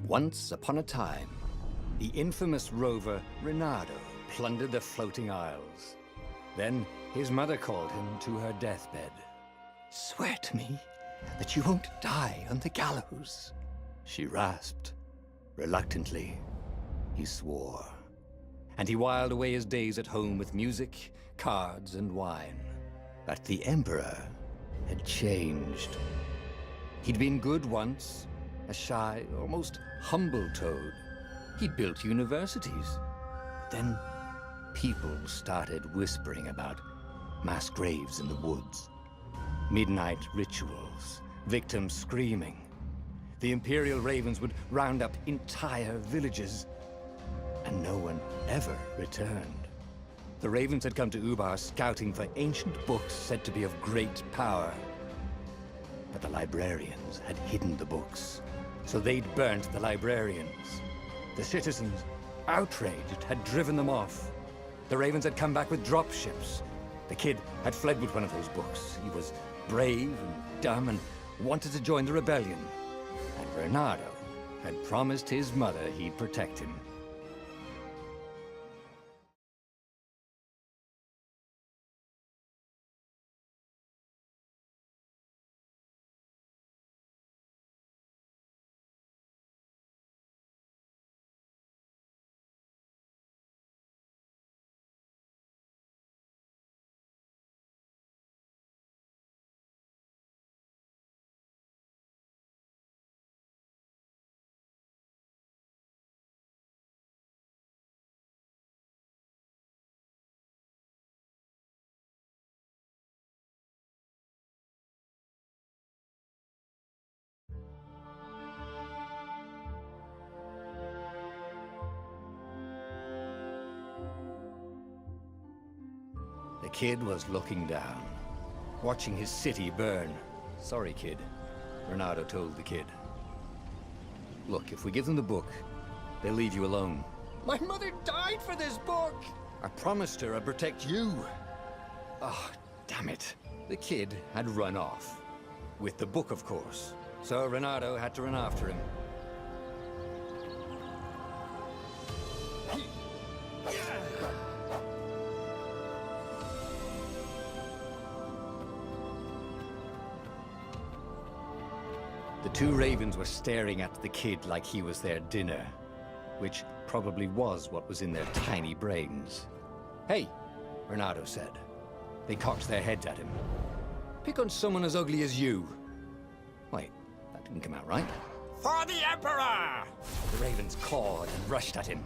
Once upon a time, the infamous rover Reynardo plundered the floating isles. Then his mother called him to her deathbed. "Swear to me that you won't die on the gallows," she rasped. Reluctantly, he swore. And he whiled away his days at home with music, cards, and wine. But the Emperor had changed. He'd been good once, a shy, almost humble toad. He'd built universities. Then people started whispering about mass graves in the woods, midnight rituals, victims screaming. The Imperial Ravens would round up entire villages, and no one ever returned. The Ravens had come to Ubar scouting for ancient books said to be of great power. But the librarians had hidden the books, so they'd burnt the librarians. The citizens, outraged, had driven them off. The Ravens had come back with dropships. The kid had fled with one of those books. He was brave and dumb and wanted to join the rebellion. And Reynardo had promised his mother he'd protect him. The kid was looking down, watching his city burn. "Sorry, kid," Reynardo told the kid. "Look, if we give them the book, they'll leave you alone." "My mother died for this book!" "I promised her I'd protect you." "Oh, damn it." The kid had run off. With the book, of course. So Reynardo had to run after him. The two ravens were staring at the kid like he was their dinner, which probably was what was in their tiny brains. "Hey," Reynardo said. They cocked their heads at him. "Pick on someone as ugly as you." Wait, that didn't come out right. "For the Emperor!" The ravens cawed and rushed at him.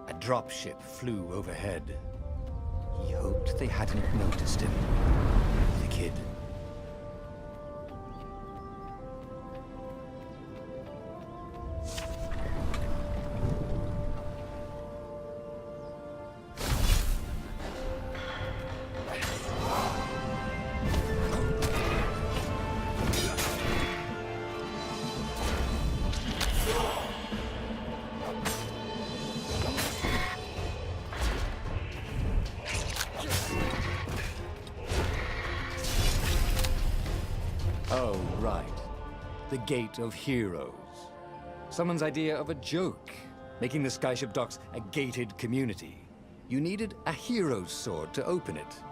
A dropship flew overhead. He hoped they hadn't noticed him. The kid. Oh, right. The Gate of Heroes. Someone's idea of a joke, making the Skyship docks a gated community. You needed a hero's sword to open it.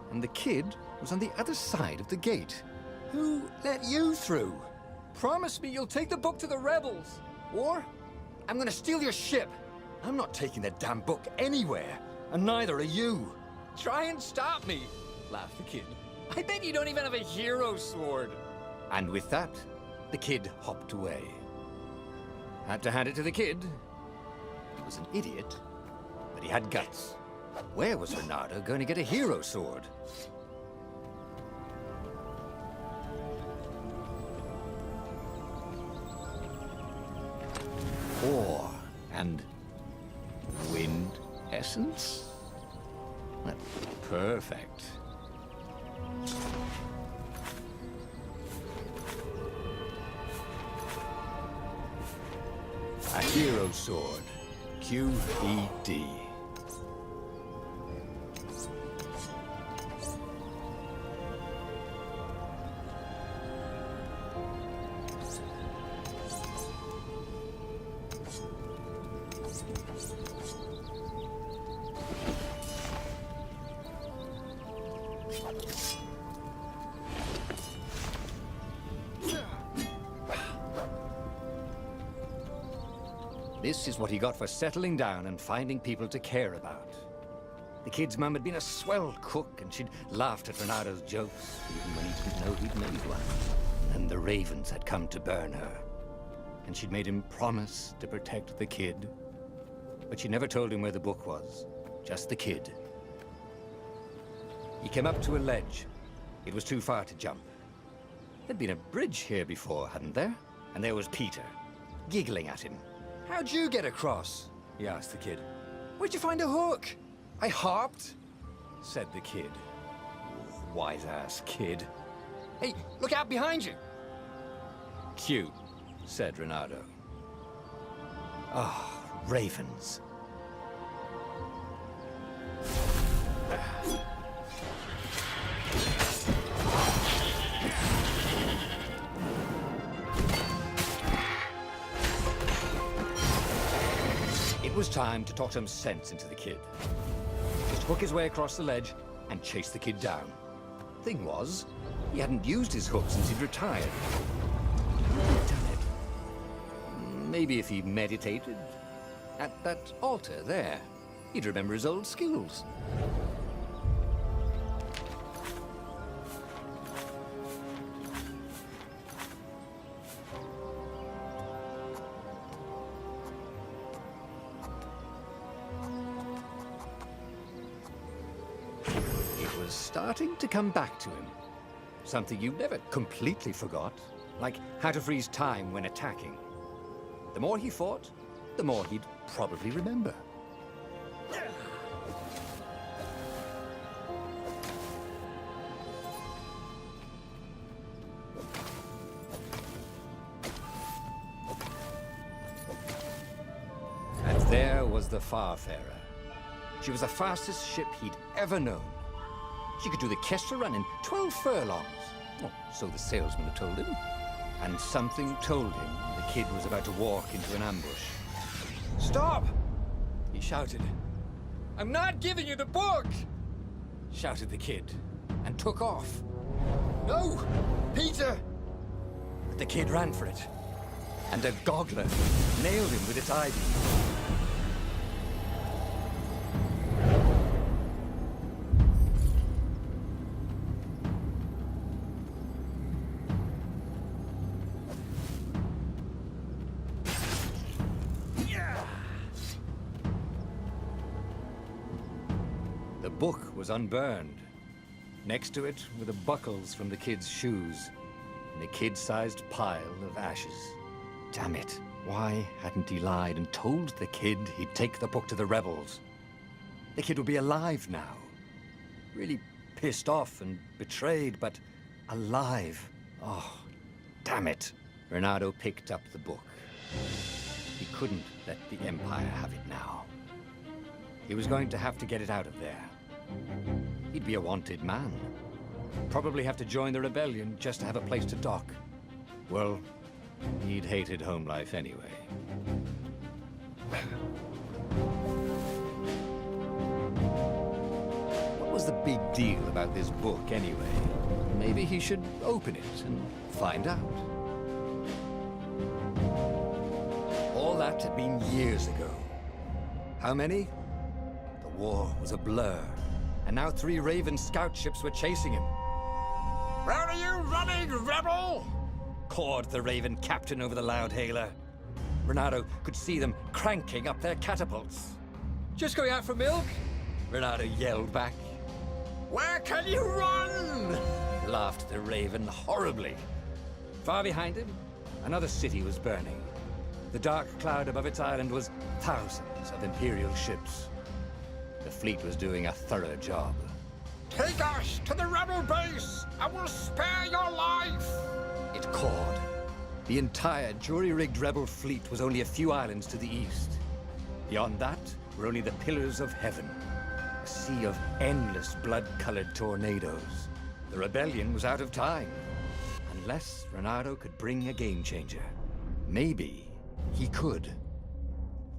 And the kid was on the other side of the gate. "Who let you through? Promise me you'll take the book to the rebels, or I'm gonna steal your ship." "I'm not taking that damn book anywhere, and neither are you." "Try and stop me," laughed the kid. "I bet you don't even have a hero sword." And with that, the kid hopped away. Had to hand it to the kid. He was an idiot, but he had guts. Where was Reynardo going to get a hero sword? And wind essence? Perfect. A hero sword. QED. This is what he got for settling down and finding people to care about. The kid's mum had been a swell cook, and she'd laughed at Renado's jokes, even when he didn't know he'd made one. And the ravens had come to burn her. And she'd made him promise to protect the kid. But she never told him where the book was, just the kid. He came up to a ledge. It was too far to jump. There'd been a bridge here before, hadn't there? And there was Peter, giggling at him. "How'd you get across?" he asked the kid. "Where'd you find a hook?" "I hopped," said the kid. Wise-ass kid. "Hey, look out behind you!" "Cute," said Renado. Oh, ravens. It was time to talk some sense into the kid. Just hook his way across the ledge and chase the kid down. Thing was, he hadn't used his hook since he'd retired. Damn it. Maybe if he meditated at that altar there, he'd remember his old skills. Starting to come back to him. Something you never completely forgot, like how to freeze time when attacking. The more he fought, the more he'd probably remember. And there was the Farfarer. She was the fastest ship he'd ever known. She could do the Kestra run in 12 furlongs. Oh, so the salesman had told him. And something told him the kid was about to walk into an ambush. "Stop!" he shouted. "I'm not giving you the book!" shouted the kid, and took off. "No! Peter!" But the kid ran for it, and a goggler nailed him with its ivy. The book was unburned. Next to it were the buckles from the kid's shoes, and a kid-sized pile of ashes. Damn it. Why hadn't he lied and told the kid he'd take the book to the rebels? The kid would be alive now. Really pissed off and betrayed, but alive. Oh, damn it. Renado picked up the book. He couldn't let the Empire have it now. He was going to have to get it out of there. He'd be a wanted man. Probably have to join the rebellion just to have a place to dock. Well, he'd hated home life anyway. What was the big deal about this book anyway? Maybe he should open it and find out. All that had been years ago. How many? The war was a blur. And now 3 Raven scout ships were chasing him. "Where are you running, rebel?" cawed the Raven captain over the loudhailer. Renado could see them cranking up their catapults. "Just going out for milk?" Renado yelled back. "Where can you run?" laughed the Raven horribly. Far behind him, another city was burning. The dark cloud above its island was thousands of Imperial ships. The fleet was doing a thorough job. Take us to the rebel base! I will spare your life! It cawed. The entire jury-rigged rebel fleet was only a few islands to the east. Beyond that were only the pillars of heaven, a sea of endless blood-colored tornadoes. The rebellion was out of time, unless Reynardo could bring a game-changer. Maybe he could.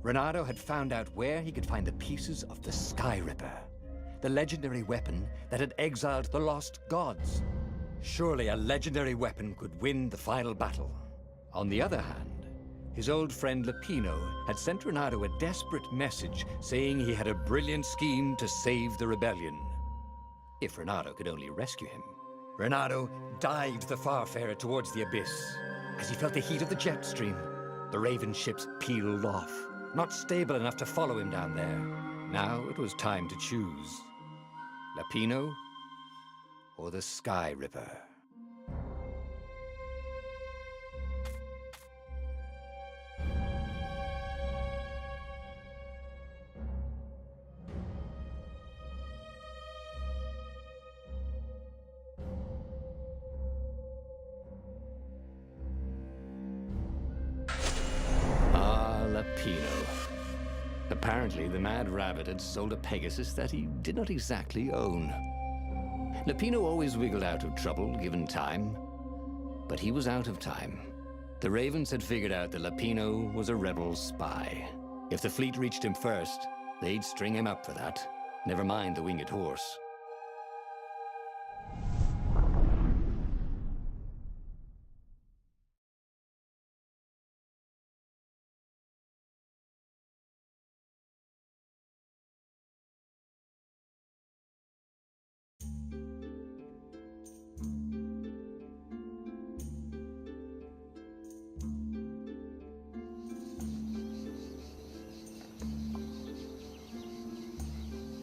Reynardo had found out where he could find the pieces of the Sky Ripper, the legendary weapon that had exiled the lost gods. Surely a legendary weapon could win the final battle. On the other hand, his old friend Lapino had sent Reynardo a desperate message saying he had a brilliant scheme to save the rebellion. If Reynardo could only rescue him. Reynardo dived the Farfarer towards the abyss. As he felt the heat of the jet stream, the Raven ships peeled off, not stable enough to follow him down there. Now it was time to choose. Lapino or the Sky Ripper? Lapino. Apparently, the Mad Rabbit had sold a Pegasus that he did not exactly own. Lapino always wiggled out of trouble, given time. But he was out of time. The Ravens had figured out that Lapino was a rebel spy. If the fleet reached him first, they'd string him up for that. Never mind the winged horse.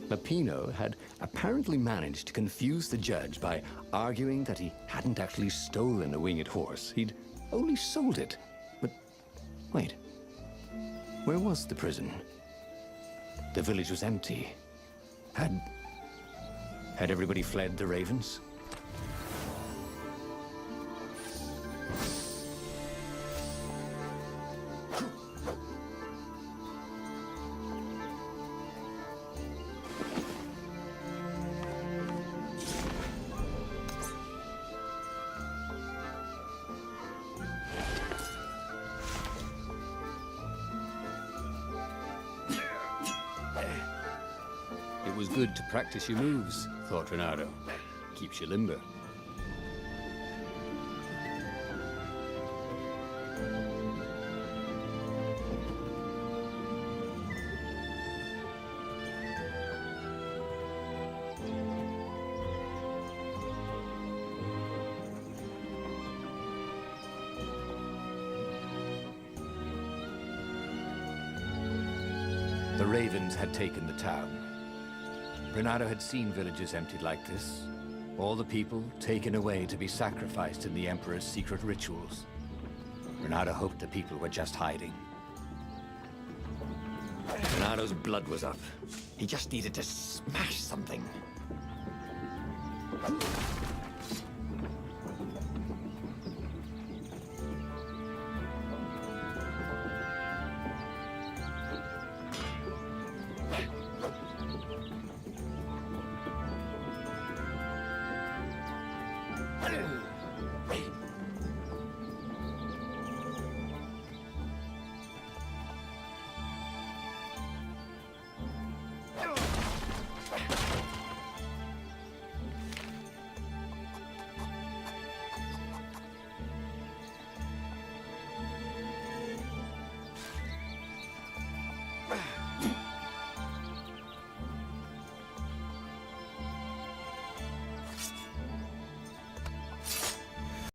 Lapino had apparently managed to confuse the judge by arguing that he hadn't actually stolen a winged horse. He'd only sold it. But wait, where was the prison? The village was empty. Had everybody fled the Ravens? It was good to practice your moves, thought Reynardo. Keeps you limber. The Ravens had taken the town. Reynardo had seen villages emptied like this. All the people taken away to be sacrificed in the Emperor's secret rituals. Reynardo hoped the people were just hiding. Reynardo's blood was up. He just needed to smash something.